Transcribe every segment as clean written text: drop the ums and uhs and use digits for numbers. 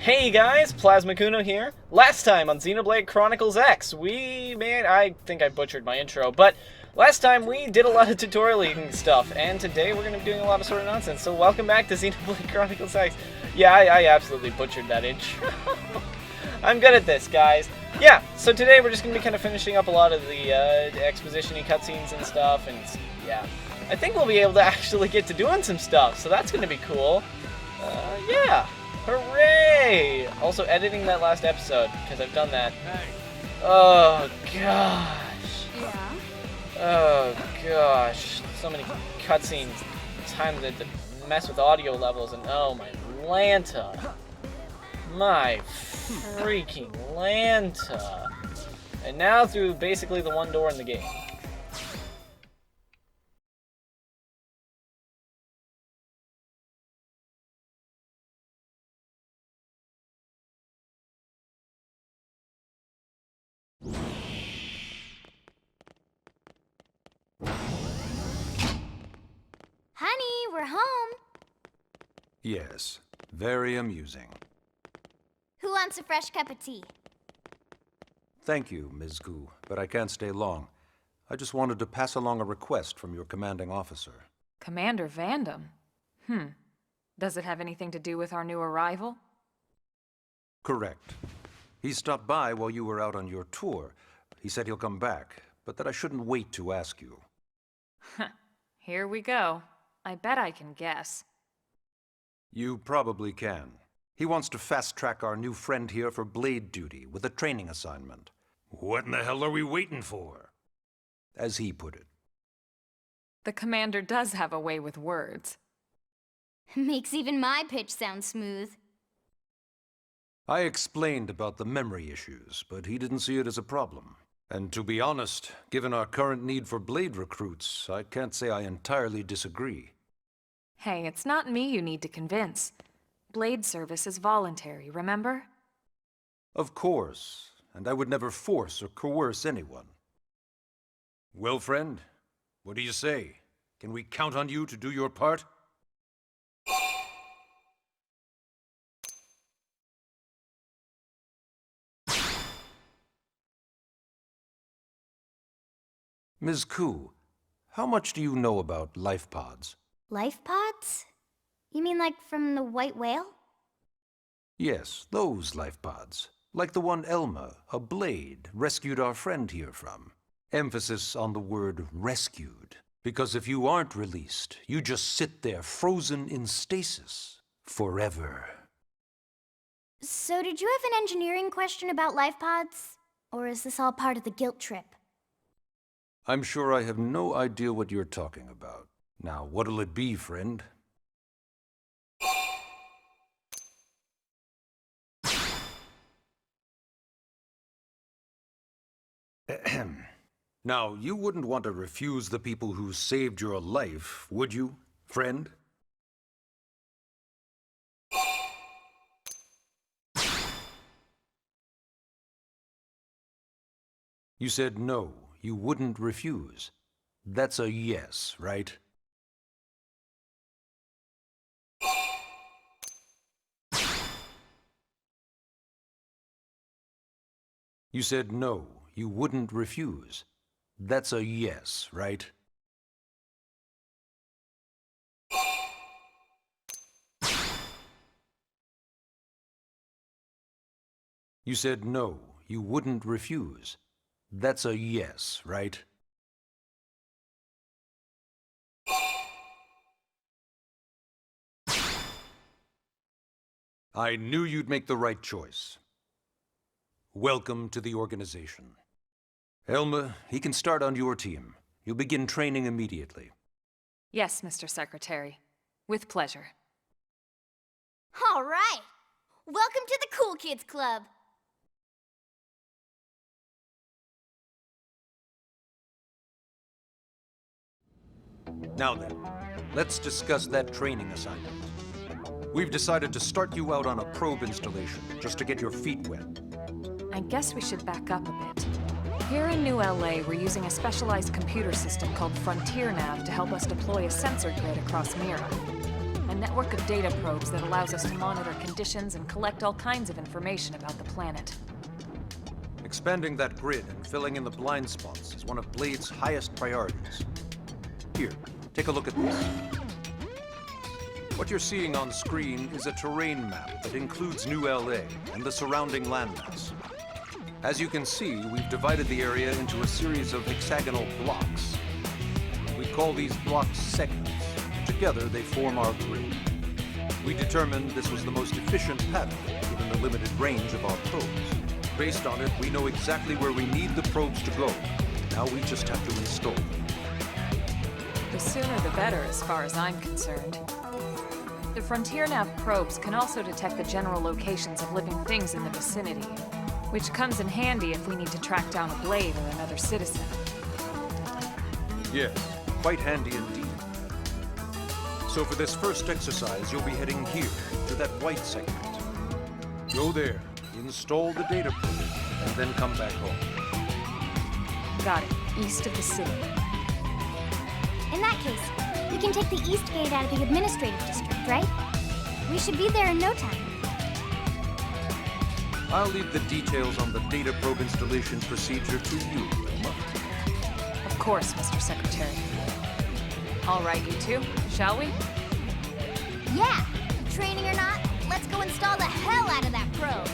Hey guys, Plasma Kuno here. Last time on Xenoblade Chronicles X, I think I butchered my intro, but last time we did a lot of tutorialing stuff, and today we're going to be doing a lot of sort of nonsense, so welcome back to Xenoblade Chronicles X. Yeah, I absolutely butchered that intro. I'm good at this, guys. Yeah, so today we're just going to be kind of finishing up a lot of the exposition-y cutscenes and stuff, and yeah. I think we'll be able to actually get to doing some stuff, so that's going to be cool. Yeah. Hooray! Also editing that last episode, because I've done that. Oh, gosh. Yeah? Oh, gosh. So many cutscenes. Time to mess with audio levels, and oh, my Lanta. My freaking Lanta. And now through basically the one door in the game. Honey, we're home. Yes, very amusing. Who wants a fresh cup of tea? Thank you, Ms. Gu, but I can't stay long. I just wanted to pass along a request from your commanding officer. Commander Vandam? Does it have anything to do with our new arrival? Correct. He stopped by while you were out on your tour. He said he'll come back, but that I shouldn't wait to ask you. Here we go. I bet I can guess. You probably can. He wants to fast-track our new friend here for blade duty with a training assignment. What in the hell are we waiting for? As he put it. The commander does have a way with words. Makes even my pitch sound smooth. I explained about the memory issues, but he didn't see it as a problem. And to be honest, given our current need for blade recruits, I can't say I entirely disagree. Hey, it's not me you need to convince. Blade service is voluntary, remember? Of course, and I would never force or coerce anyone. Well, friend, what do you say? Can we count on you to do your part? Ms. Ku, how much do you know about life pods? Life pods? You mean like from the white whale? Yes, those life pods. Like the one Elma, a blade, rescued our friend here from. Emphasis on the word rescued. Because if you aren't released, you just sit there frozen in stasis. Forever. So did you have an engineering question about life pods? Or is this all part of the guilt trip? I'm sure I have no idea what you're talking about. Now, what'll it be, friend? Now, you wouldn't want to refuse the people who saved your life, would you, friend? You said no, you wouldn't refuse. That's a yes, right? You said no, you wouldn't refuse. That's a yes, right? You said no, you wouldn't refuse. That's a yes, right? I knew you'd make the right choice. Welcome to the organization. Elma, he can start on your team. You'll begin training immediately. Yes, Mr. Secretary. With pleasure. All right! Welcome to the Cool Kids Club! Now then, let's discuss that training assignment. We've decided to start you out on a probe installation, just to get your feet wet. I guess we should back up a bit. Here in New LA, we're using a specialized computer system called Frontier Nav to help us deploy a sensor grid across Mira. And network of data probes that allows us to monitor conditions and collect all kinds of information about the planet. Expanding that grid and filling in the blind spots is one of Blade's highest priorities. Here, take a look at this. What you're seeing on screen is a terrain map that includes New LA and the surrounding landmass. As you can see, we've divided the area into a series of hexagonal blocks. We call these blocks segments. Together, they form our grid. We determined this was the most efficient pattern, given the limited range of our probes. Based on it, we know exactly where we need the probes to go. Now we just have to install them. The sooner the better, as far as I'm concerned. The Frontier Nav probes can also detect the general locations of living things in the vicinity, which comes in handy if we need to track down a Blade or another citizen. Yes, quite handy indeed. So for this first exercise, you'll be heading here, to that white segment. Go there, install the data probe, and then come back home. Got it. East of the city. In that case, we can take the East Gate out of the administrative district, right? We should be there in no time. I'll leave the details on the data probe installation procedure to you, Wilma. Of course, Mr. Secretary. All right, you two, shall we? Yeah! Training or not, let's go install the hell out of that probe!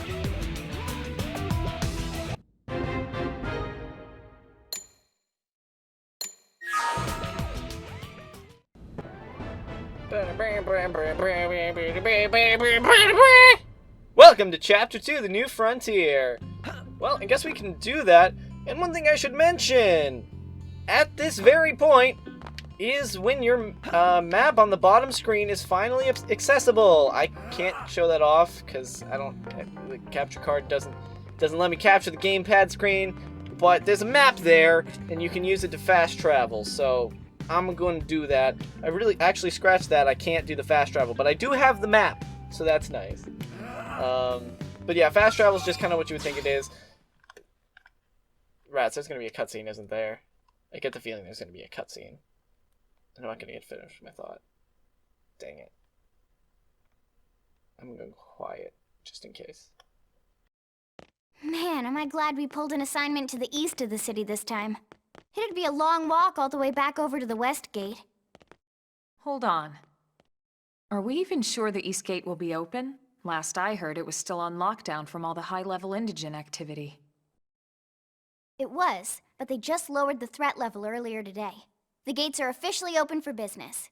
Welcome to Chapter 2, The New Frontier. Well, I guess we can do that. And one thing I should mention, at this very point, is when your map on the bottom screen is finally accessible. I can't show that off because the capture card doesn't let me capture the gamepad screen. But there's a map there, and you can use it to fast travel. So I'm going to do that. I really actually scratched that. I can't do the fast travel, but I do have the map, so that's nice. But yeah, fast travel is just kind of what you would think it is. Rats, there's going to be a cutscene, isn't there? I get the feeling there's going to be a cutscene. I'm not going to get finished with my thought. Dang it. I'm going to go quiet, just in case. Man, am I glad we pulled an assignment to the east of the city this time. It'd be a long walk all the way back over to the West Gate. Hold on. Are we even sure the East Gate will be open? Last I heard, it was still on lockdown from all the high-level indigent activity. It was, but they just lowered the threat level earlier today. The gates are officially open for business.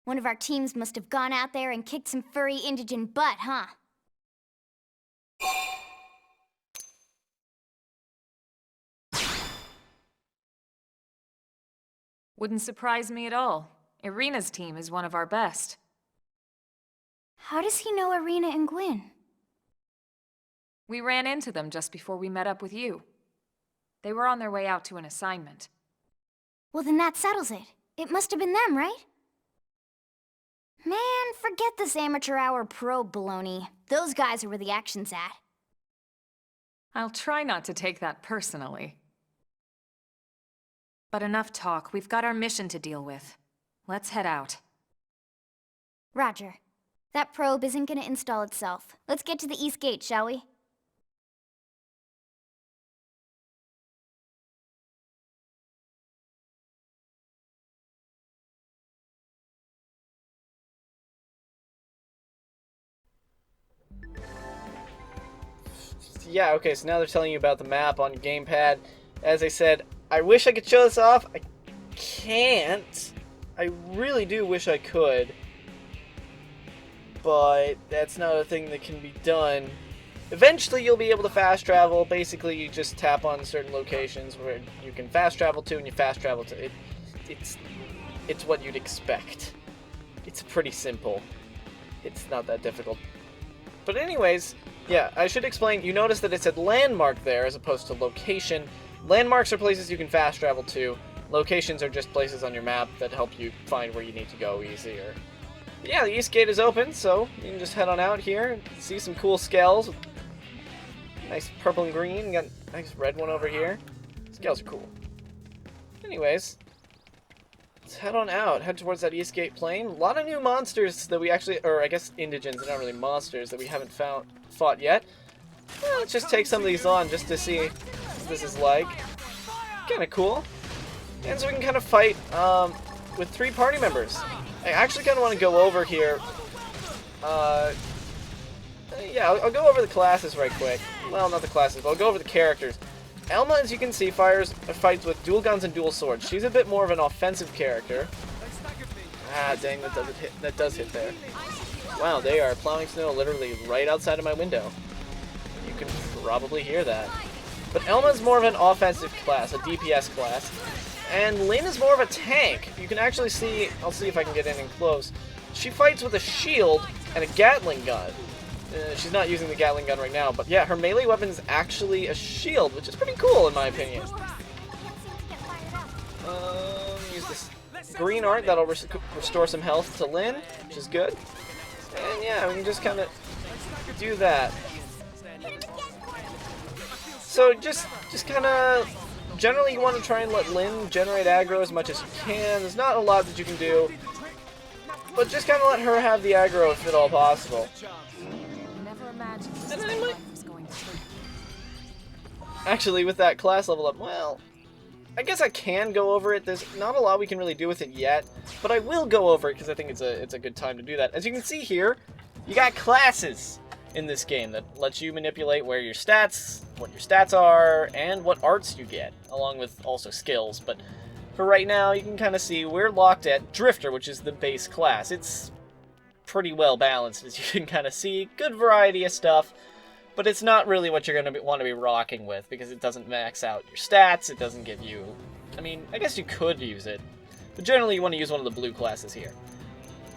One of our teams must have gone out there and kicked some furry indigent butt, huh? Wouldn't surprise me at all. Irina's team is one of our best. How does he know Irina and Gwyn? We ran into them just before we met up with you. They were on their way out to an assignment. Well, then that settles it. It must have been them, right? Man, forget this amateur hour probe baloney. Those guys are where the action's at. I'll try not to take that personally. But enough talk. We've got our mission to deal with. Let's head out. Roger. That probe isn't gonna install itself. Let's get to the East Gate, shall we? Yeah, okay, so now they're telling you about the map on your gamepad. As I said, I wish I could show this off. I can't. I really do wish I could. But that's not a thing that can be done. Eventually you'll be able to fast travel. Basically, you just tap on certain locations where you can fast travel to, and you fast travel to. It's what you'd expect. It's pretty simple. It's not that difficult. But anyways, yeah, I should explain. You notice that it said landmark there as opposed to location. Landmarks are places you can fast travel to. Locations are just places on your map that help you find where you need to go easier. But yeah, the East Gate is open, so you can just head on out here and see some cool scales. Nice purple and green. Got a nice red one over here. Scales are cool. Anyways, let's head on out. Head towards that Eastgate Plain. A lot of new monsters that we actually, or I guess indigents, they're not really monsters, that we haven't fought yet. Well, let's just take some of these on just to see what this is like. Kind of cool. And so we can kind of fight with 3 party members. I actually kind of want to go over here. Yeah, I'll go over the classes right quick. Well, not the classes, but I'll go over the characters. Elma, as you can see, fights with dual guns and dual swords. She's a bit more of an offensive character. Ah, dang, that does hit there. Wow, they are plowing snow literally right outside of my window. You can probably hear that. But Elma's more of an offensive class, a DPS class. And Lynn is more of a tank. You can actually see, I'll see if I can get in close. She fights with a shield and a Gatling gun. She's not using the Gatling gun right now, but yeah, her melee weapon is actually a shield, which is pretty cool in my opinion. Use this green art, that'll restore some health to Lynn, which is good. And yeah, we can just kind of do that. So just kind of, generally you want to try and let Lynn generate aggro as much as you can. There's not a lot that you can do, but just kind of let her have the aggro if at all possible. And I might... Actually, with that class level up, well, I guess I can go over it. There's not a lot we can really do with it yet, but I will go over it because I think it's a good time to do that. As you can see here, you got classes in this game that lets you manipulate what your stats are, and what arts you get, along with also skills. But for right now, you can kind of see we're locked at Drifter, which is the base class. It's pretty well balanced, as you can kind of see. Good variety of stuff, but it's not really what you're going to want to be rocking with, because it doesn't max out your stats. It doesn't give you... I mean, I guess you could use it, but generally you want to use one of the blue classes here.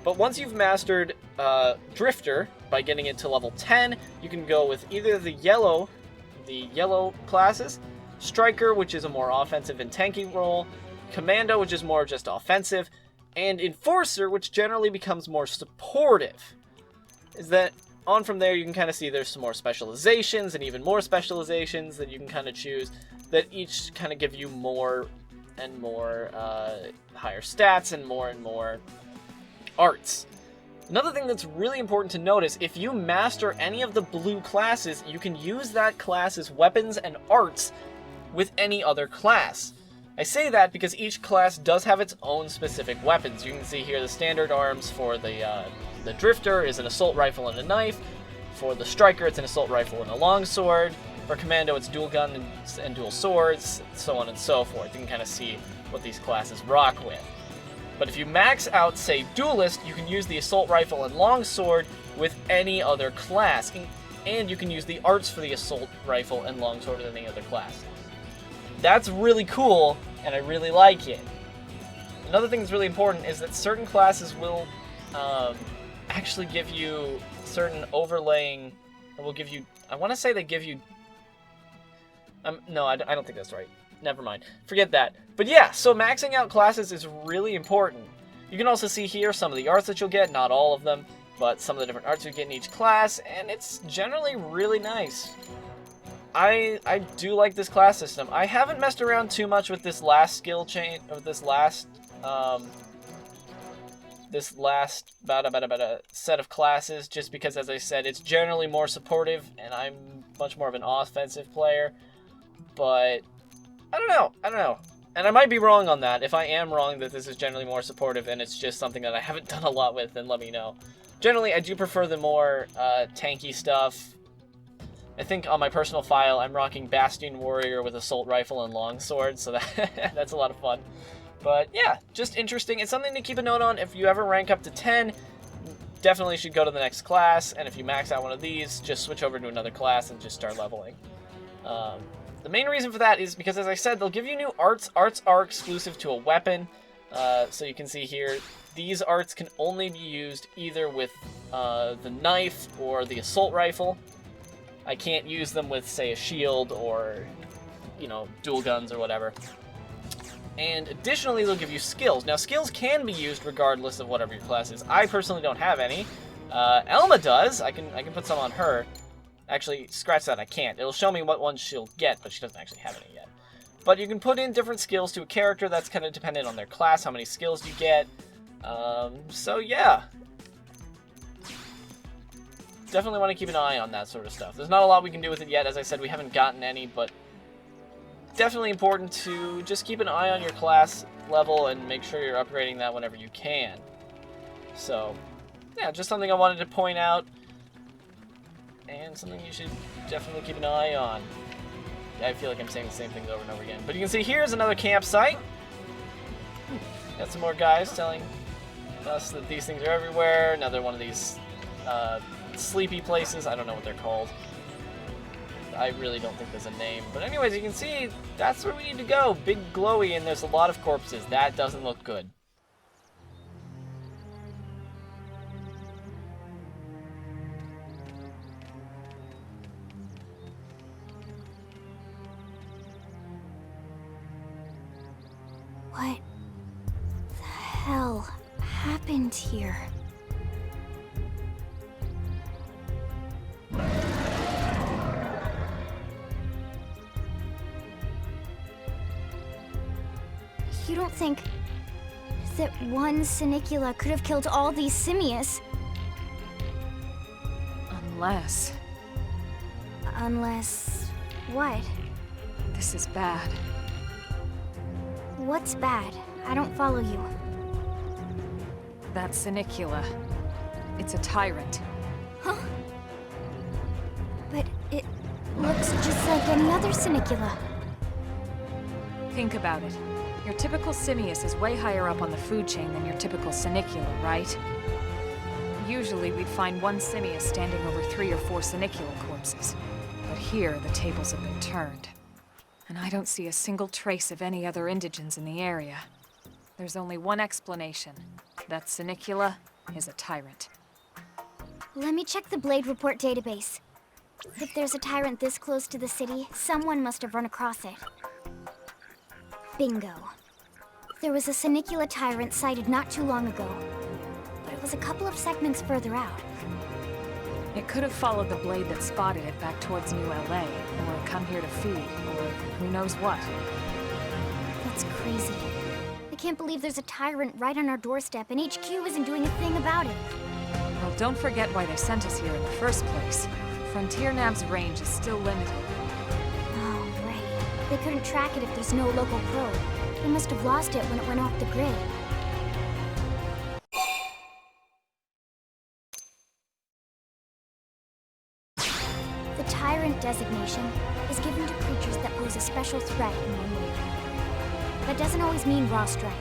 But once you've mastered Drifter, by getting it to level 10, you can go with either the yellow classes, Striker, which is a more offensive and tanking role, Commando, which is more just offensive, and Enforcer, which generally becomes more supportive. Is that on from there, you can kind of see there's some more specializations and even more specializations that you can kind of choose that each kind of give you more and more higher stats and more arts. Another thing that's really important to notice, if you master any of the blue classes, you can use that class's weapons and arts with any other class. I say that because each class does have its own specific weapons. You can see here the standard arms for the Drifter is an assault rifle and a knife. For the Striker, it's an assault rifle and a longsword. For Commando, it's dual gun and dual swords, so on and so forth. You can kind of see what these classes rock with. But if you max out, say, Duelist, you can use the assault rifle and longsword with any other class. And you can use the arts for the assault rifle and longsword with any other class. That's really cool, and I really like it. Another thing that's really important is that certain classes will actually give you certain overlaying, or will give you, I want to say they give you, no, I don't think that's right. Never mind. Forget that. But yeah, so maxing out classes is really important. You can also see here some of the arts that you'll get, not all of them, but some of the different arts you get in each class, and it's generally really nice. I do like this class system. I haven't messed around too much with this last skill chain, or this last set of classes, just because, as I said, it's generally more supportive, and I'm much more of an offensive player. But I don't know. And I might be wrong on that. If I am wrong that this is generally more supportive and it's just something that I haven't done a lot with, then let me know. Generally, I do prefer the more tanky stuff. I think on my personal file, I'm rocking Bastion Warrior with Assault Rifle and Longsword, so that's a lot of fun. But yeah, just interesting. It's something to keep a note on. If you ever rank up to 10, definitely should go to the next class. And if you max out one of these, just switch over to another class and just start leveling. The main reason for that is because, as I said, they'll give you new arts. Arts are exclusive to a weapon. So you can see here, these arts can only be used either with the knife or the assault rifle. I can't use them with, say, a shield or, you know, dual guns or whatever. And additionally, they'll give you skills. Now, skills can be used regardless of whatever your class is. I personally don't have any. Elma does. I can put some on her. Actually, scratch that, I can't. It'll show me what ones she'll get, but she doesn't actually have any yet. But you can put in different skills to a character. That's kind of dependent on their class, how many skills you get. So yeah. Definitely want to keep an eye on that sort of stuff. There's not a lot we can do with it yet. As I said, we haven't gotten any, but definitely important to just keep an eye on your class level and make sure you're upgrading that whenever you can. So, yeah, just something I wanted to point out, and something you should definitely keep an eye on. I feel like I'm saying the same things over and over again. But you can see here's another campsite. Got some more guys telling us that these things are everywhere. Another one of these sleepy places. I don't know what they're called. I really don't think there's a name. But anyways, you can see that's where we need to go. Big glowy, and there's a lot of corpses. That doesn't look good. What the hell happened here? You don't think that one Sinicula could have killed all these simius? Unless... Unless... what? This is bad. What's bad? I don't follow you. That Sinicula. It's a tyrant. Huh? But it looks just like any other Sinicula. Think about it. Your typical simius is way higher up on the food chain than your typical Sinicula, right? Usually we'd find one simius standing over 3 or 4 Sinicula corpses. But here, the tables have been turned. And I don't see a single trace of any other indigents in the area. There's only one explanation. That Sinicula is a tyrant. Let me check the Blade Report database. If there's a tyrant this close to the city, someone must have run across it. Bingo. There was a Sinicula tyrant sighted not too long ago, but it was a couple of segments further out. It could have followed the blade that spotted it back towards New LA, or come here to feed, or who knows what. That's crazy. I can't believe there's a tyrant right on our doorstep, and HQ isn't doing a thing about it. Well, don't forget why they sent us here in the first place. Frontier Nav's range is still limited. Oh, right. They couldn't track it if there's no local probe. They must have lost it when it went off the grid. The Tyrant designation is given to creatures that pose a special threat in one way or another. That doesn't always mean raw strength.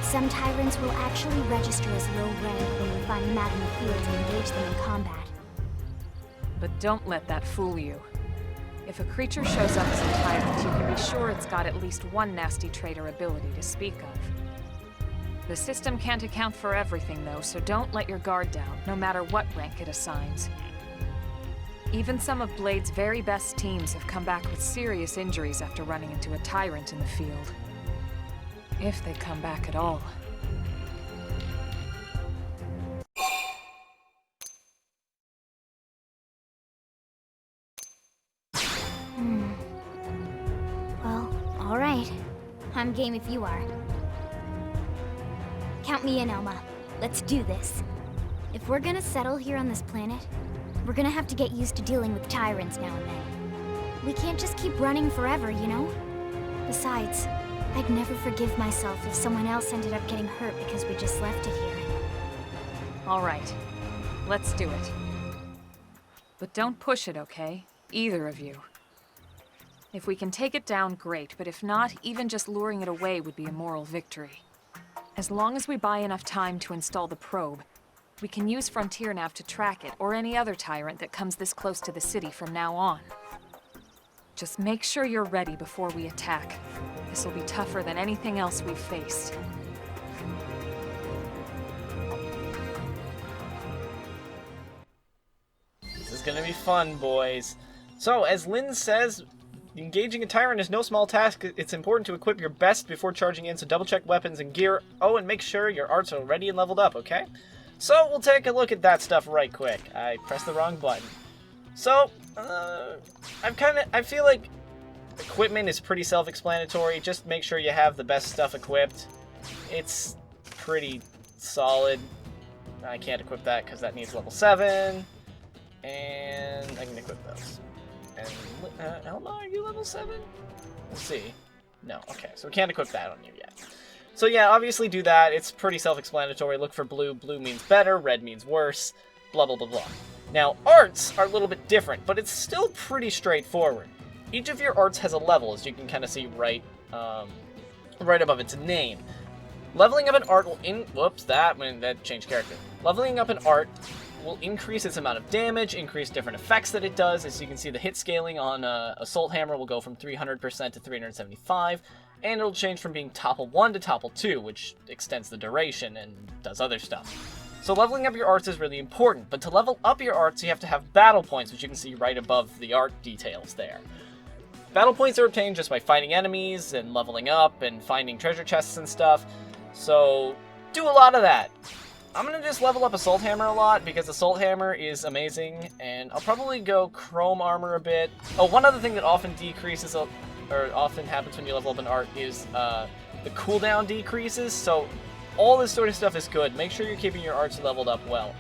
Some Tyrants will actually register as low rank when we find them out in the field and engage them in combat. But don't let that fool you. If a creature shows up as a tyrant, you can be sure it's got at least one nasty trait or ability to speak of. The system can't account for everything, though, so don't let your guard down, no matter what rank it assigns. Even some of Blade's very best teams have come back with serious injuries after running into a tyrant in the field. If they come back at all. Well, alright. I'm game if you are. Count me in, Elma. Let's do this. If we're gonna settle here on this planet, we're gonna have to get used to dealing with tyrants now and then. We can't just keep running forever, you know? Besides, I'd never forgive myself if someone else ended up getting hurt because we just left it here. All right. Let's do it. But don't push it, okay? Either of you. If we can take it down, great, but if not, even just luring it away would be a moral victory. As long as we buy enough time to install the probe, we can use Frontier Nav to track it, or any other tyrant that comes this close to the city from now on. Just make sure you're ready before we attack. This will be tougher than anything else we've faced. This is gonna be fun, boys. So, as Lynn says, engaging a tyrant is no small task. It's important to equip your best before charging in, so double check weapons and gear. Oh, and make sure your arts are ready and leveled up, okay? So, we'll take a look at that stuff right quick. I pressed the wrong button. So, I feel like Equipment is pretty self-explanatory. Just make sure you have the best stuff equipped. It's pretty solid. I can't equip that because that needs level 7. And I can equip those. And Elma, are you level 7? Let's see. No, okay, so we can't equip that on you yet. So yeah, obviously do that. It's pretty self-explanatory. Look for blue. Blue means better, red means worse, blah, blah, blah, blah. Now, arts are a little bit different, but it's still pretty straightforward. Each of your arts has a level, as you can kind of see right above its name. Leveling up an art will that changed character. Leveling up an art will increase its amount of damage, increase different effects that it does. As you can see, the hit scaling on Assault Hammer will go from 300% to 375, and it'll change from being Topple 1 to Topple 2, which extends the duration and does other stuff. So leveling up your arts is really important, but to level up your arts, you have to have battle points, which you can see right above the art details there. Battle points are obtained just by fighting enemies and leveling up and finding treasure chests and stuff, so do a lot of that. I'm going to just level up Assault Hammer a lot, because Assault Hammer is amazing, and I'll probably go Chrome Armor a bit. Oh, one other thing that often decreases, or often happens when you level up an art is the cooldown decreases, so all this sort of stuff is good. Make sure you're keeping your arts leveled up well.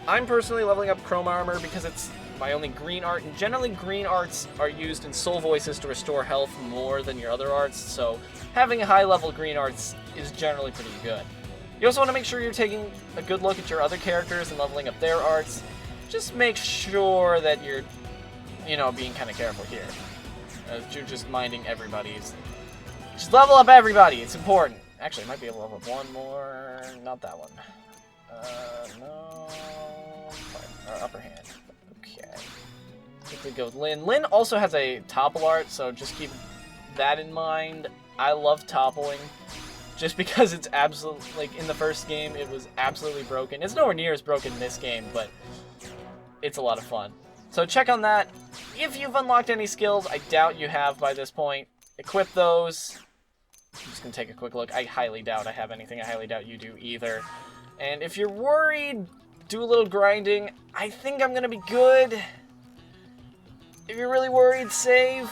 I'm personally leveling up Chrome Armor because it's my only green art, and generally green arts are used in Soul Voices to restore health more than your other arts, so having a high-level green arts is generally pretty good. You also want to make sure you're taking a good look at your other characters and leveling up their arts. Just make sure that you're, being kind of careful here. You're just minding everybody's. Just level up everybody, it's important. Actually, I might be able to level up one more. Not that one. No. Fine. Upper hand. Okay. Quickly go with Lynn. Lynn also has a topple art, so just keep that in mind. I love toppling. Just because it's absolutely, like, in the first game, it was absolutely broken. It's nowhere near as broken in this game, but it's a lot of fun. So check on that. If you've unlocked any skills, I doubt you have by this point, equip those. I'm just going to take a quick look. I highly doubt I have anything. I highly doubt you do either. And if you're worried, do a little grinding. I think I'm going to be good. If you're really worried, save.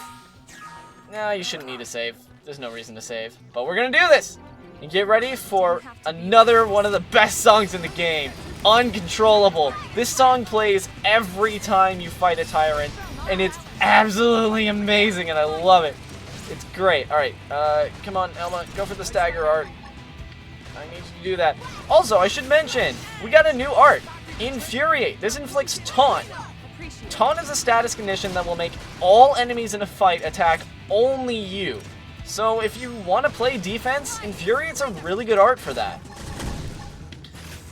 No, you shouldn't need to save. There's no reason to save. But we're going to do this! And get ready for another one of the best songs in the game, Uncontrollable. This song plays every time you fight a tyrant, and it's absolutely amazing, and I love it. It's great. Alright, come on, Elma, go for the stagger art. I need you to do that. Also, I should mention, we got a new art, Infuriate. This inflicts Taunt. Taunt is a status condition that will make all enemies in a fight attack only you. So if you want to play defense, Infuriate's a really good art for that.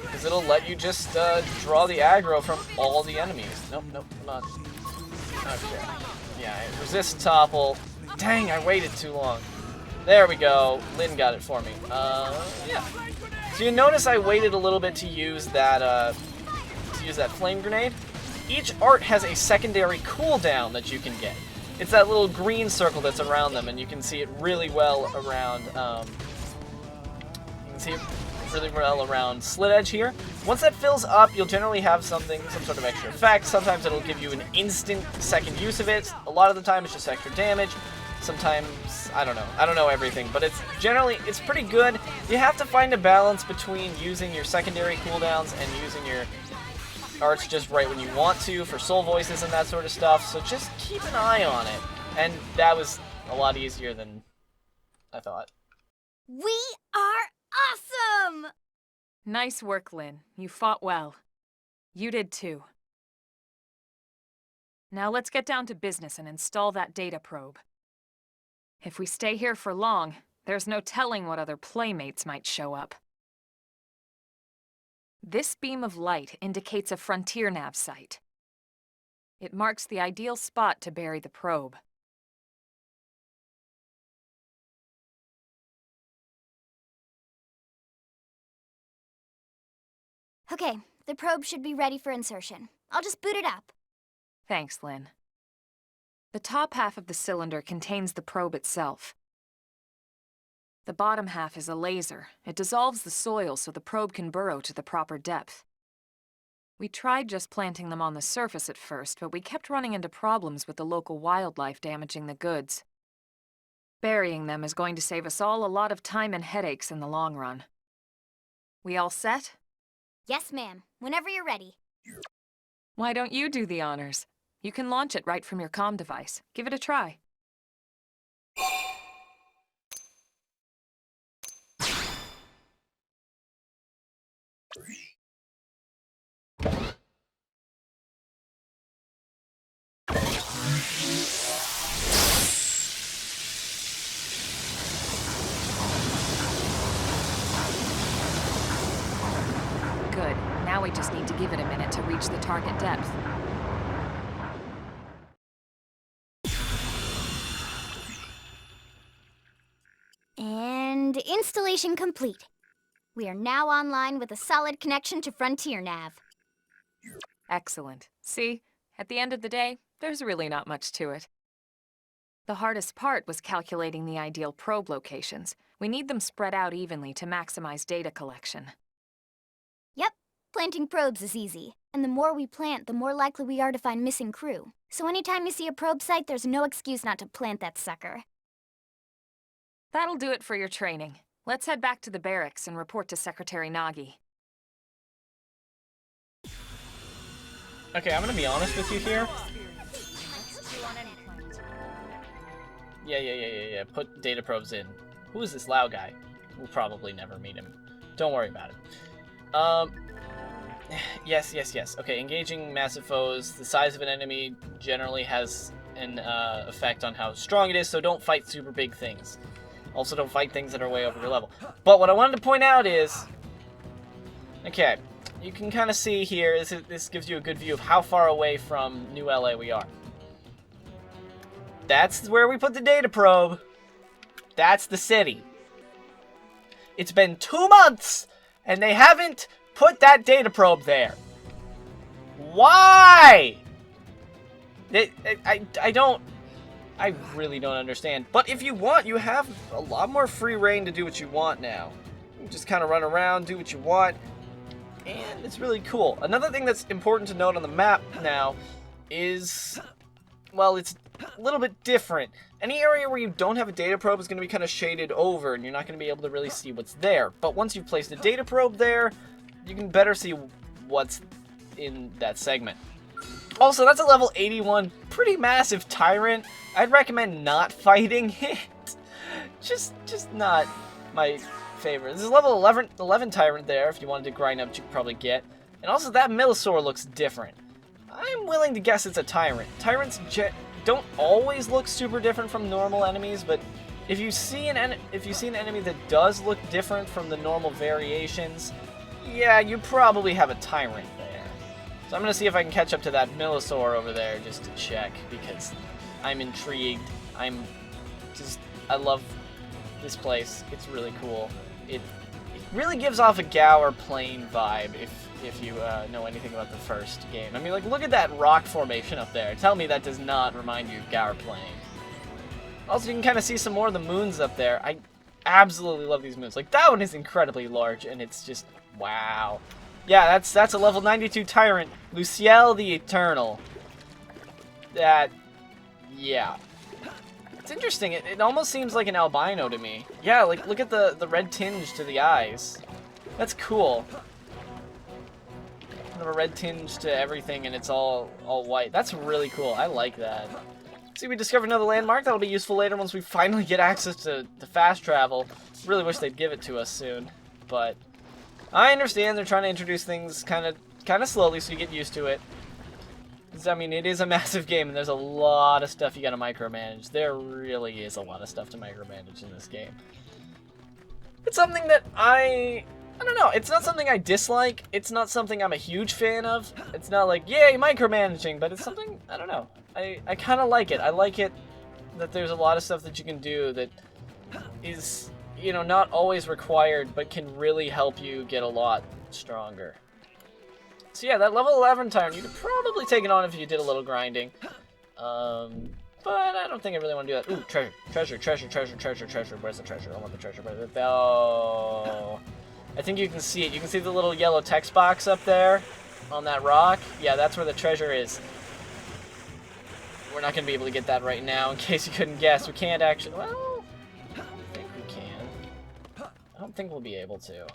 Because it'll let you just draw the aggro from all the enemies. Nope, come on. Okay. Yeah, resist topple. Dang, I waited too long. There we go. Lynn got it for me. Yeah. So you notice I waited a little bit to use that flame grenade. Each art has a secondary cooldown that you can get. It's that little green circle that's around them, and you can see it really well around. You can see it really well around Slit Edge here. Once that fills up, you'll generally have some sort of extra effect. Sometimes it'll give you an instant second use of it. A lot of the time, it's just extra damage. Sometimes I don't know everything, but it's pretty good. You have to find a balance between using your secondary cooldowns and using your arts just right when you want to for soul voices and that sort of stuff, so just keep an eye on it. And that was a lot easier than I thought. We are awesome! Nice work, Lynn. You fought well. You did too. Now let's get down to business and install that data probe. If we stay here for long, there's no telling what other playmates might show up. This beam of light indicates a frontier nav site. It marks the ideal spot to bury the probe. Okay, the probe should be ready for insertion. I'll just boot it up. Thanks, Lynn. The top half of the cylinder contains the probe itself. The bottom half is a laser. It dissolves the soil so the probe can burrow to the proper depth. We tried just planting them on the surface at first, but we kept running into problems with the local wildlife damaging the goods. Burying them is going to save us all a lot of time and headaches in the long run. We all set? Yes, ma'am. Whenever you're ready. Why don't you do the honors? You can launch it right from your comm device. Give it a try. Good. Now we just need to give it a minute to reach the target depth. And installation complete. We are now online with a solid connection to Frontier Nav. Excellent. See, at the end of the day, there's really not much to it. The hardest part was calculating the ideal probe locations. We need them spread out evenly to maximize data collection. Yep, planting probes is easy. And the more we plant, the more likely we are to find missing crew. So anytime you see a probe site, there's no excuse not to plant that sucker. That'll do it for your training. Let's head back to the barracks and report to Secretary Nagi. Okay, I'm gonna be honest with you here. Yeah. Put data probes in. Who is this Lao guy? We'll probably never meet him. Don't worry about it. Yes. Okay, engaging massive foes. The size of an enemy generally has an effect on how strong it is, so don't fight super big things. Also, don't fight things that are way over your level. But what I wanted to point out is... Okay, you can kind of see here, this gives you a good view of how far away from New LA we are. That's where we put the data probe. That's the city. It's been 2 months, and they haven't put that data probe there. Why? I really don't understand. But if you want, you have a lot more free reign to do what you want now. You just kind of run around, do what you want, and it's really cool. Another thing that's important to note on the map now is, well, it's a little bit different. Any area where you don't have a data probe is going to be kind of shaded over, and you're not going to be able to really see what's there. But once you've placed a data probe there, you can better see what's in that segment. Also, that's a level 81, pretty massive Tyrant. I'd recommend not fighting it. Just not my favorite. There's a level 11 Tyrant there, if you wanted to grind up, you could probably get. And also, that Militaur looks different. I'm willing to guess it's a Tyrant. Tyrants don't always look super different from normal enemies, but if you see an enemy that does look different from the normal variations, yeah, you probably have a Tyrant there. So I'm going to see if I can catch up to that Militaur over there just to check, because I'm intrigued. I love this place. It's really cool. It really gives off a Gower Plain vibe if you know anything about the first game. I mean, like, look at that rock formation up there. Tell me that does not remind you of Gower Plain. Also, you can kind of see some more of the moons up there. I absolutely love these moons. Like, that one is incredibly large, and it's just, wow. Yeah, that's a level 92 Tyrant, Luciel the Eternal. Yeah. It's interesting. It almost seems like an albino to me. Yeah, like, look at the red tinge to the eyes. That's cool. Kind of a red tinge to everything, and it's all white. That's really cool. I like that. See, we discovered another landmark. That'll be useful later once we finally get access to fast travel. Really wish they'd give it to us soon, but I understand they're trying to introduce things kind of slowly so you get used to it. 'Cause, I mean, it is a massive game and there's a lot of stuff you gotta micromanage. There really is a lot of stuff to micromanage in this game. It's something that I don't know, it's not something I dislike, it's not something I'm a huge fan of. It's not like, yay, micromanaging, but it's something, I don't know. I kind of like it. I like it that there's a lot of stuff that you can do that is, you know, not always required, but can really help you get a lot stronger. So yeah, that level 11 Tyrant, you could probably take it on if you did a little grinding. But I don't think I really want to do that. Ooh, treasure. Where's the treasure? I want the treasure. Oh, I think you can see it. You can see the little yellow text box up there on that rock. Yeah, that's where the treasure is. We're not going to be able to get that right now, in case you couldn't guess. We can't actually... Well, I don't think we'll be able to.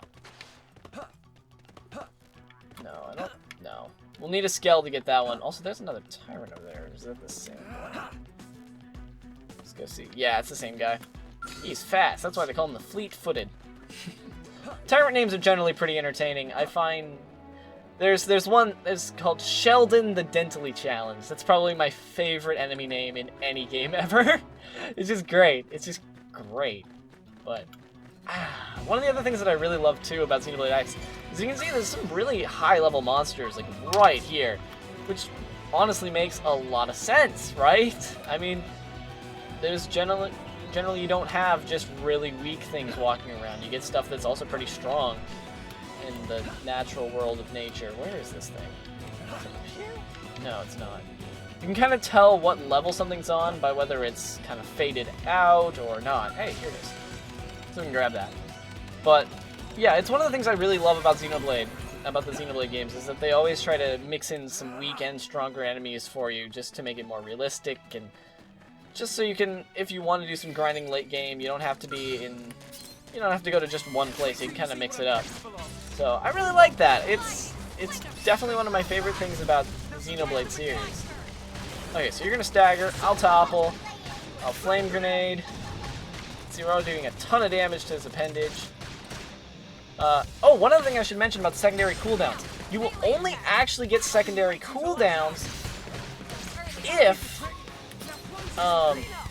No, I don't. No. We'll need a Skell to get that one. Also, there's another Tyrant over there. Is that the same one? Let's go see. Yeah, it's the same guy. He's fast. That's why they call him the Fleet-Footed. Tyrant names are generally pretty entertaining. I find there's one that's called Sheldon the Dentally Challenge. That's probably my favorite enemy name in any game ever. It's just great. It's just great. But one of the other things that I really love too about Xenoblade X is you can see there's some really high level monsters like right here, which honestly makes a lot of sense, right? I mean, there's generally you don't have just really weak things walking around. You get stuff that's also pretty strong in the natural world of nature. Where is this thing? Is it up here? No, it's not. You can kind of tell what level something's on by whether it's kind of faded out or not. Hey, here it is. So we can grab that. But yeah, it's one of the things I really love about Xenoblade, about the Xenoblade games, is that they always try to mix in some weak and stronger enemies for you just to make it more realistic, and just so you can, if you want to do some grinding late game, you don't have to go to just one place. You can kind of mix it up. So I really like that. It's definitely one of my favorite things about the Xenoblade series. Okay, so you're gonna stagger. I'll topple. I'll flame grenade. See, we're all doing a ton of damage to his appendage. Oh, one other thing I should mention about secondary cooldowns. You will only actually get secondary cooldowns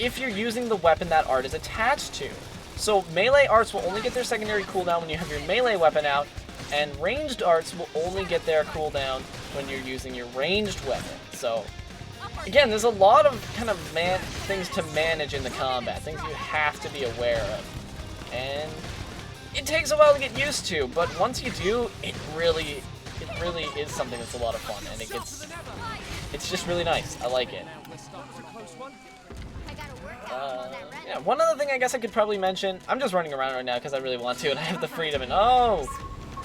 if you're using the weapon that art is attached to. So melee arts will only get their secondary cooldown when you have your melee weapon out, and ranged arts will only get their cooldown when you're using your ranged weapon. So again, there's a lot of kind of things to manage in the combat, things you have to be aware of. And it takes a while to get used to, but once you do, it really is something that's a lot of fun, and it's just really nice. I like it. Yeah, one other thing I guess I could probably mention, I'm just running around right now because I really want to, and I have the freedom, and oh,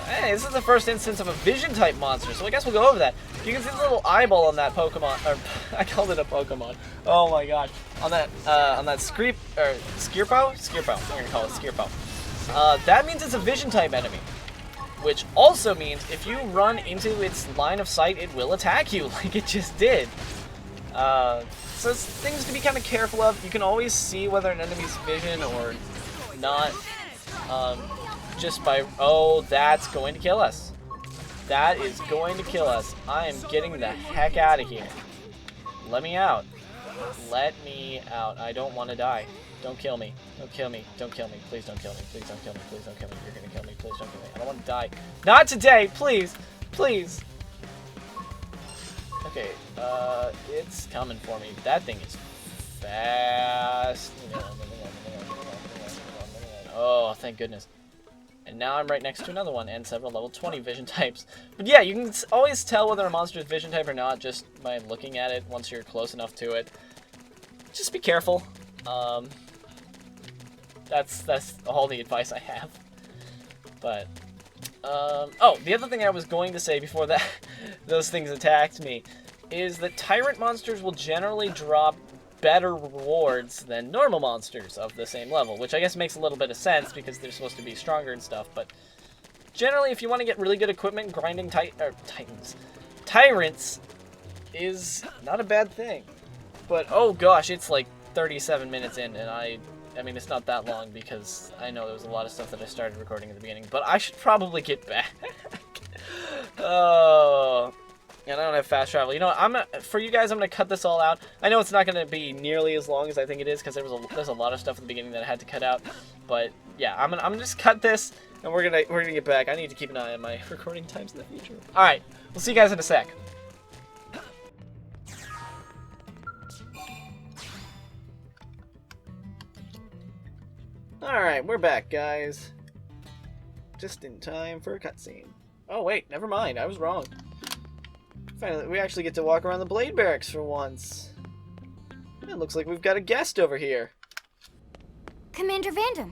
hey, this is the first instance of a vision-type monster, so I guess we'll go over that. You can see the little eyeball on that Pokemon, or I called it a Pokemon. Oh my gosh, on that Skirpo, I'm gonna call it Skirpo. That means it's a vision-type enemy, which also means if you run into its line of sight, it will attack you, like it just did. So it's things to be kind of careful of. You can always see whether an enemy's vision or not, just by, oh, that's going to kill us. That is going to kill us. I am getting the heck out of here. Let me out. Let me out. I don't want to die. Don't kill me. Don't kill me. Don't kill me. Please don't kill me. Please don't kill me. Please don't kill me. You're gonna kill me. Please don't kill me. I don't want to die. Not today, please. Please. Okay, it's coming for me. That thing is fast. Oh, thank goodness. And now I'm right next to another one and several level 20 vision types. But yeah, you can always tell whether a monster is vision type or not just by looking at it once you're close enough to it. Just be careful. That's all the advice I have. But oh, the other thing I was going to say before that those things attacked me is that tyrant monsters will generally drop better rewards than normal monsters of the same level, which I guess makes a little bit of sense because they're supposed to be stronger and stuff, but generally if you want to get really good equipment, grinding tyrants is not a bad thing. But oh gosh, it's like 37 minutes in, and I mean, it's not that long because I know there was a lot of stuff that I started recording at the beginning, but I should probably get back. Oh, and I don't have fast travel. You know what, for you guys, I'm gonna cut this all out. I know it's not gonna be nearly as long as I think it is because there's a lot of stuff at the beginning that I had to cut out. But yeah, I'm gonna just cut this, and we're gonna get back. I need to keep an eye on my recording times in the future. All right, we'll see you guys in a sec. Alright, we're back, guys. Just in time for a cutscene. Oh, wait, never mind. I was wrong. Finally, we actually get to walk around the Blade Barracks for once. It looks like we've got a guest over here. Commander Vandam.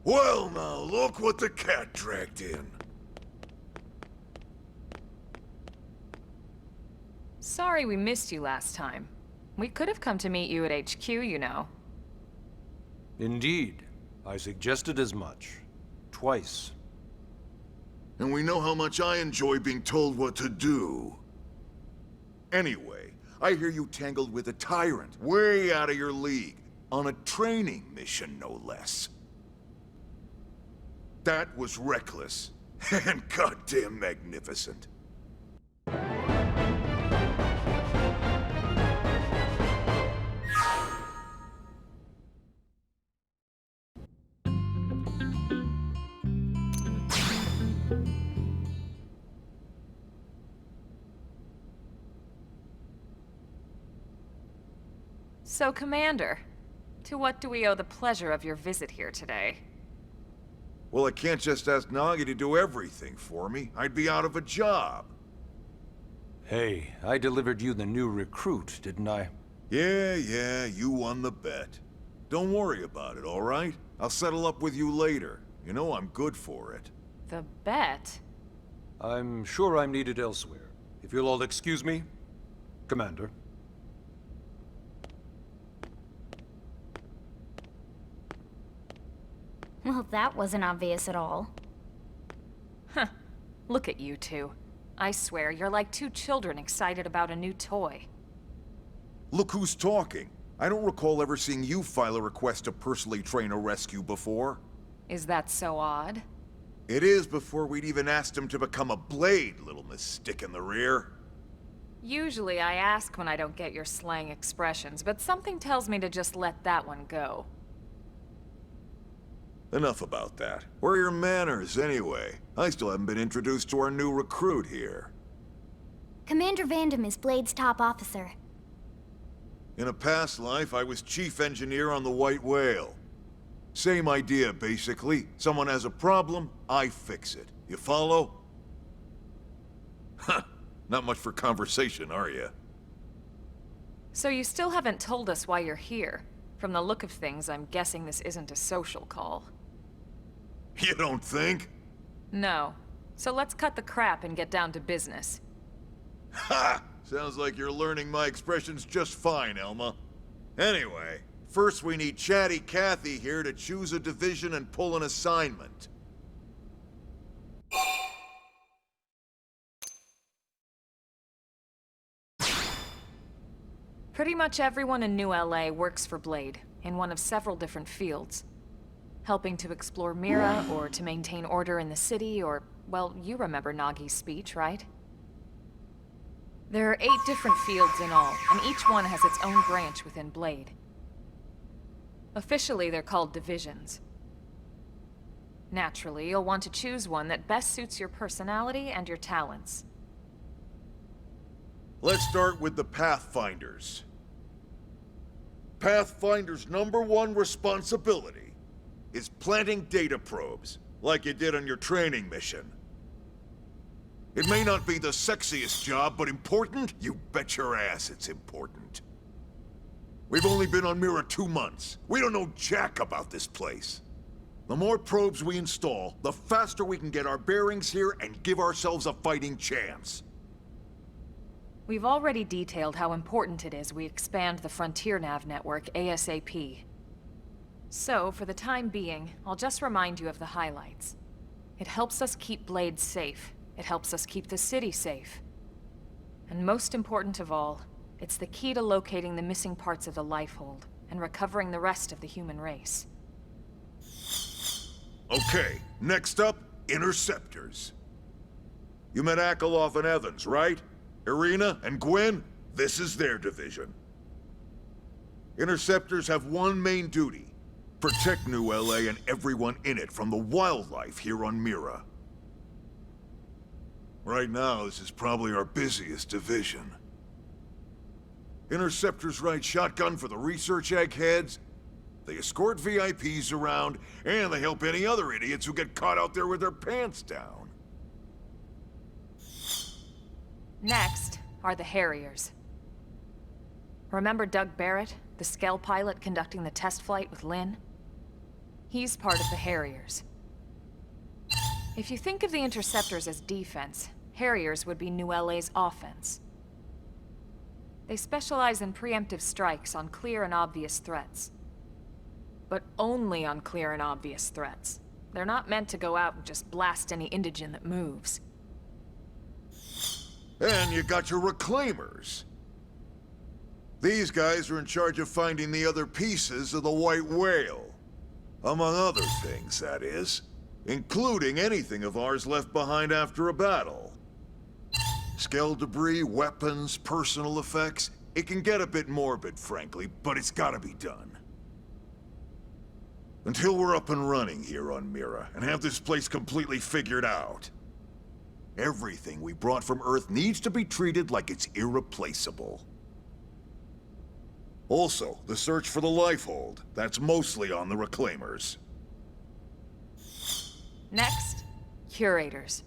Well, now, look what the cat dragged in. Sorry we missed you last time. We could have come to meet you at HQ, you know. Indeed. I suggested as much. Twice. And we know how much I enjoy being told what to do. Anyway, I hear you tangled with a tyrant, way out of your league, on a training mission, no less. That was reckless, and goddamn magnificent. So, Commander, to what do we owe the pleasure of your visit here today? Well, I can't just ask Nagi to do everything for me. I'd be out of a job. Hey, I delivered you the new recruit, didn't I? Yeah, you won the bet. Don't worry about it, all right? I'll settle up with you later. You know I'm good for it. The bet? I'm sure I'm needed elsewhere. If you'll all excuse me, Commander. Well, that wasn't obvious at all. Huh. Look at you two. I swear, you're like two children excited about a new toy. Look who's talking. I don't recall ever seeing you file a request to personally train a rescue before. Is that so odd? It is before we'd even asked him to become a blade, little Miss Stick in the Rear. Usually I ask when I don't get your slang expressions, but something tells me to just let that one go. Enough about that. Where are your manners, anyway? I still haven't been introduced to our new recruit here. Commander Vandam is Blade's top officer. In a past life, I was chief engineer on the White Whale. Same idea, basically. Someone has a problem, I fix it. You follow? Huh. Not much for conversation, are you? So you still haven't told us why you're here. From the look of things, I'm guessing this isn't a social call. You don't think? No. So let's cut the crap and get down to business. Ha! Sounds like you're learning my expressions just fine, Elma. Anyway, first we need Chatty Cathy here to choose a division and pull an assignment. Pretty much everyone in New LA works for Blade, in one of several different fields. Helping to explore Mira, or to maintain order in the city, or, well, you remember Nagi's speech, right? There are 8 different fields in all, and each one has its own branch within Blade. Officially, they're called divisions. Naturally, you'll want to choose one that best suits your personality and your talents. Let's start with the Pathfinders. Pathfinder's #1 responsibility is planting data probes, like you did on your training mission. It may not be the sexiest job, but important? You bet your ass it's important. We've only been on Mira 2 months. We don't know jack about this place. The more probes we install, the faster we can get our bearings here and give ourselves a fighting chance. We've already detailed how important it is we expand the Frontier Nav network ASAP. So, for the time being, I'll just remind you of the highlights. It helps us keep Blade safe. It helps us keep the city safe. And most important of all, it's the key to locating the missing parts of the Lifehold, and recovering the rest of the human race. Okay, next up, Interceptors. You met Akeloff and Evans, right? Irina and Gwyn? This is their division. Interceptors have one main duty: protect New LA and everyone in it from the wildlife here on Mira. Right now, this is probably our busiest division. Interceptors ride shotgun for the research eggheads, they escort VIPs around, and they help any other idiots who get caught out there with their pants down. Next are the Harriers. Remember Doug Barrett, the Skell pilot conducting the test flight with Lynn? He's part of the Harriers. If you think of the Interceptors as defense, Harriers would be New LA's offense. They specialize in preemptive strikes on clear and obvious threats. but only on clear and obvious threats. They're not meant to go out and just blast any indigen that moves. And you got your reclaimers. These guys are in charge of finding the other pieces of the White Whale. Among other things, that is. Including anything of ours left behind after a battle. Skell debris, weapons, personal effects. It can get a bit morbid, frankly, but it's gotta be done. Until we're up and running here on Mira, and have this place completely figured out. Everything we brought from Earth needs to be treated like it's irreplaceable. Also, the search for the Lifehold. That's mostly on the Reclaimers. Next, Curators.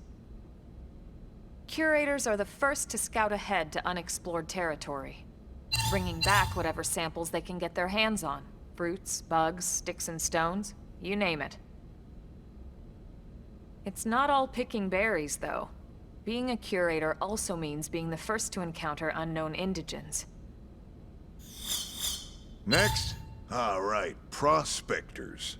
Curators are the first to scout ahead to unexplored territory, bringing back whatever samples they can get their hands on. Fruits, bugs, sticks and stones, you name it. It's not all picking berries, though. Being a curator also means being the first to encounter unknown indigens. Next? All right, prospectors.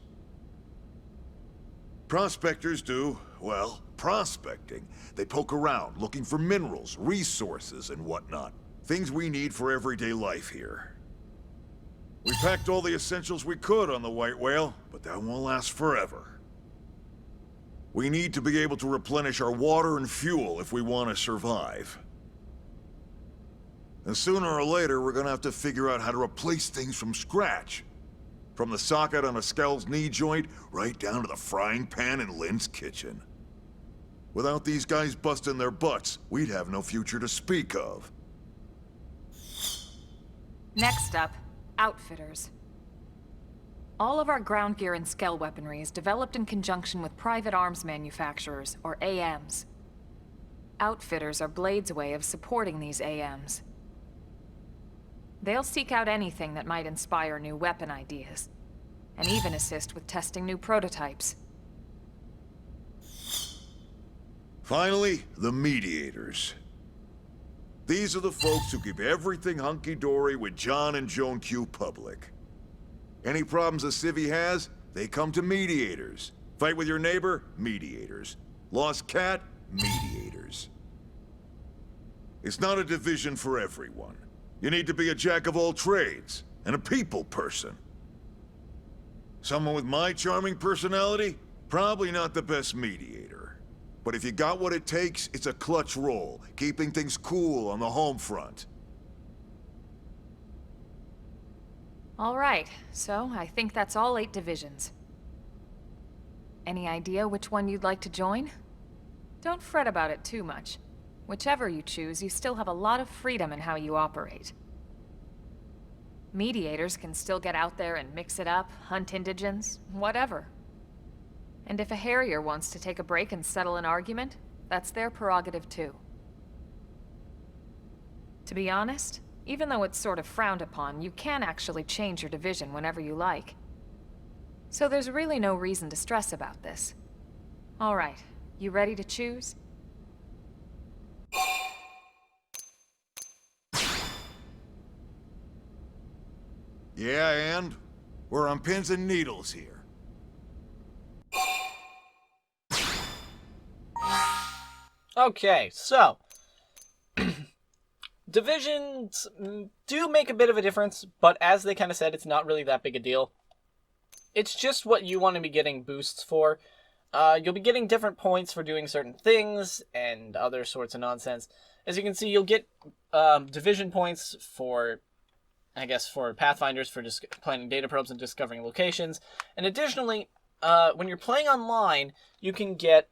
Prospectors do, well, prospecting. They poke around, looking for minerals, resources, and whatnot. Things we need for everyday life here. We packed all the essentials we could on the White Whale, but that won't last forever. We need to be able to replenish our water and fuel if we want to survive. And sooner or later, we're gonna have to figure out how to replace things from scratch. From the socket on a Skell's knee joint, right down to the frying pan in Lynn's kitchen. Without these guys busting their butts, we'd have no future to speak of. Next up, Outfitters. All of our ground gear and Skell weaponry is developed in conjunction with private arms manufacturers, or AMs. Outfitters are Blade's way of supporting these AMs. They'll seek out anything that might inspire new weapon ideas, and even assist with testing new prototypes. Finally, the Mediators. These are the folks who keep everything hunky-dory with John and Joan Q public. Any problems a civvy has, they come to Mediators. Fight with your neighbor? Mediators. Lost cat? Mediators. It's not a division for everyone. You need to be a jack of all trades, and a people person. Someone with my charming personality? Probably not the best mediator. But if you got what it takes, it's a clutch role, keeping things cool on the home front. All right, so I think that's all 8 divisions. Any idea which one you'd like to join? Don't fret about it too much. Whichever you choose, you still have a lot of freedom in how you operate. Mediators can still get out there and mix it up, hunt indigens, whatever. And if a Harrier wants to take a break and settle an argument, that's their prerogative too. To be honest, even though it's sort of frowned upon, you can actually change your division whenever you like. So there's really no reason to stress about this. All right, you ready to choose? Yeah, and? We're on pins and needles here. Okay, so divisions do make a bit of a difference, but as they kind of said, it's not really that big a deal. It's just what you want to be getting boosts for. You'll be getting different points for doing certain things and other sorts of nonsense. As you can see, you'll get division points for, I guess, for Pathfinders for just planning data probes and discovering locations. And additionally, when you're playing online, you can get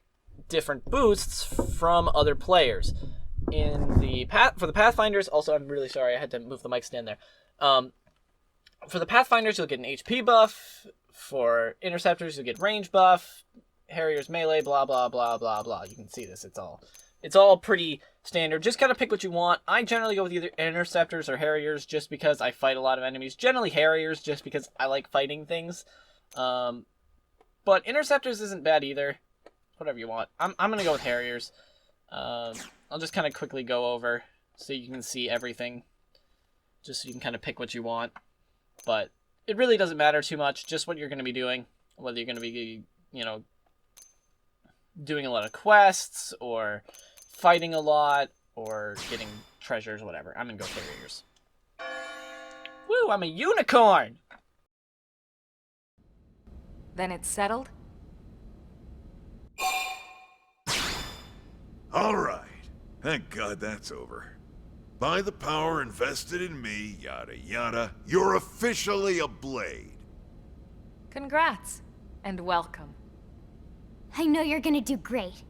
different boosts from other players. For the Pathfinders, also, I'm really sorry, I had to move the mic stand there. For the Pathfinders, you'll get an HP buff. For Interceptors, you'll get range buff. Harriers melee, blah, blah, blah, blah, blah. You can see this, it's all pretty standard. Just kind of pick what you want. I generally go with either Interceptors or Harriers just because I fight a lot of enemies. Generally Harriers just because I like fighting things. But Interceptors isn't bad either. Whatever you want. I'm going to go with Harriers. I'll just kind of quickly go over so you can see everything. Just so you can kind of pick what you want. But it really doesn't matter too much, just what you're going to be doing. Whether you're going to be, you know, doing a lot of quests, or fighting a lot, or getting treasures, whatever. I'm going to go carriers. Woo, I'm a unicorn! Then it's settled? All right. Thank God that's over. By the power invested in me, yada yada, you're officially a Blade. Congrats. And welcome. I know you're gonna do great.